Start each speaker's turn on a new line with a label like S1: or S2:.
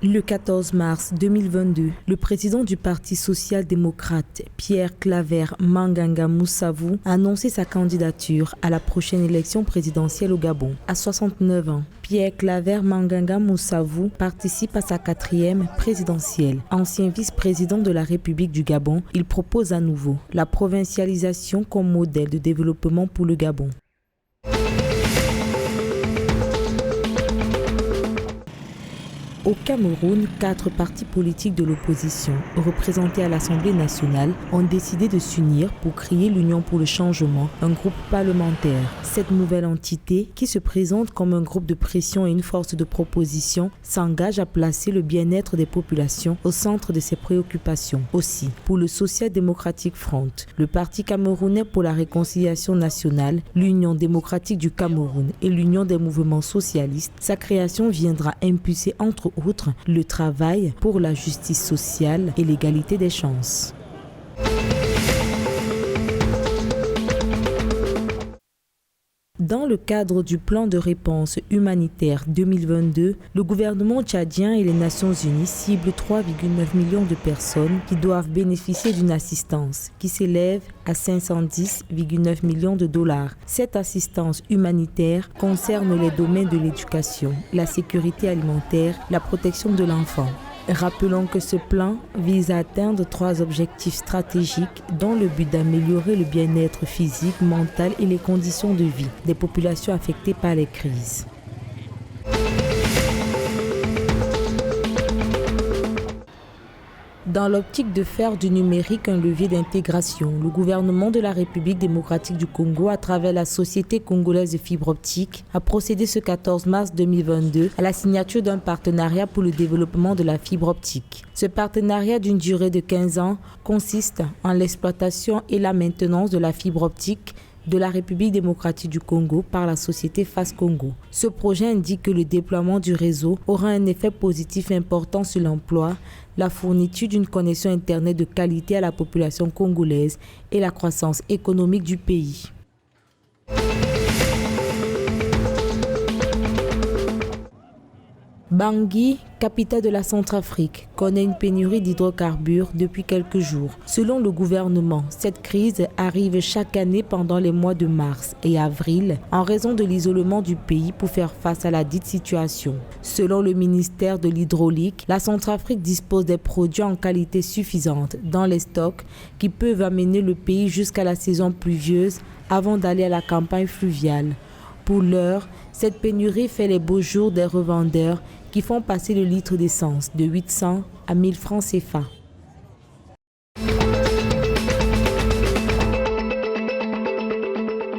S1: Le 14 mars 2022, le président du Parti social-démocrate, Pierre Claver Manganga Moussavou, a annoncé sa candidature à la prochaine élection présidentielle au Gabon. À 69 ans, Pierre Claver Manganga Moussavou participe à sa 4e présidentielle. Ancien vice-président de la République du Gabon, il propose à nouveau la provincialisation comme modèle de développement pour le Gabon. Au Cameroun, 4 partis politiques de l'opposition, représentés à l'Assemblée nationale, ont décidé de s'unir pour créer l'Union pour le changement, un groupe parlementaire. Cette nouvelle entité, qui se présente comme un groupe de pression et une force de proposition, s'engage à placer le bien-être des populations au centre de ses préoccupations. Aussi, pour le Social Democratic Front, le Parti camerounais pour la réconciliation nationale, l'Union démocratique du Cameroun et l'Union des mouvements socialistes, sa création viendra impulser entre autres le travail pour la justice sociale et l'égalité des chances. Dans le cadre du plan de réponse humanitaire 2022, le gouvernement tchadien et les Nations Unies ciblent 3,9 millions de personnes qui doivent bénéficier d'une assistance qui s'élève à 510,9 millions de dollars. Cette assistance humanitaire concerne les domaines de l'éducation, la sécurité alimentaire, la protection de l'enfant. Rappelons que ce plan vise à atteindre 3 objectifs stratégiques dans le but d'améliorer le bien-être physique, mental et les conditions de vie des populations affectées par les crises. Dans l'optique de faire du numérique un levier d'intégration, le gouvernement de la République démocratique du Congo, à travers la Société congolaise de fibre optique, a procédé ce 14 mars 2022 à la signature d'un partenariat pour le développement de la fibre optique. Ce partenariat d'une durée de 15 ans consiste en l'exploitation et la maintenance de la fibre optique de la République démocratique du Congo par la société FAS Congo. Ce projet indique que le déploiement du réseau aura un effet positif important sur l'emploi, la fourniture d'une connexion Internet de qualité à la population congolaise et la croissance économique du pays. Bangui, capitale de la Centrafrique, connaît une pénurie d'hydrocarbures depuis quelques jours. Selon le gouvernement, cette crise arrive chaque année pendant les mois de mars et avril en raison de l'isolement du pays pour faire face à la dite situation. Selon le ministère de l'Hydraulique, la Centrafrique dispose des produits en qualité suffisante dans les stocks qui peuvent amener le pays jusqu'à la saison pluvieuse avant d'aller à la campagne fluviale. Pour l'heure, cette pénurie fait les beaux jours des revendeurs qui font passer le litre d'essence de 800 à 1000 francs CFA.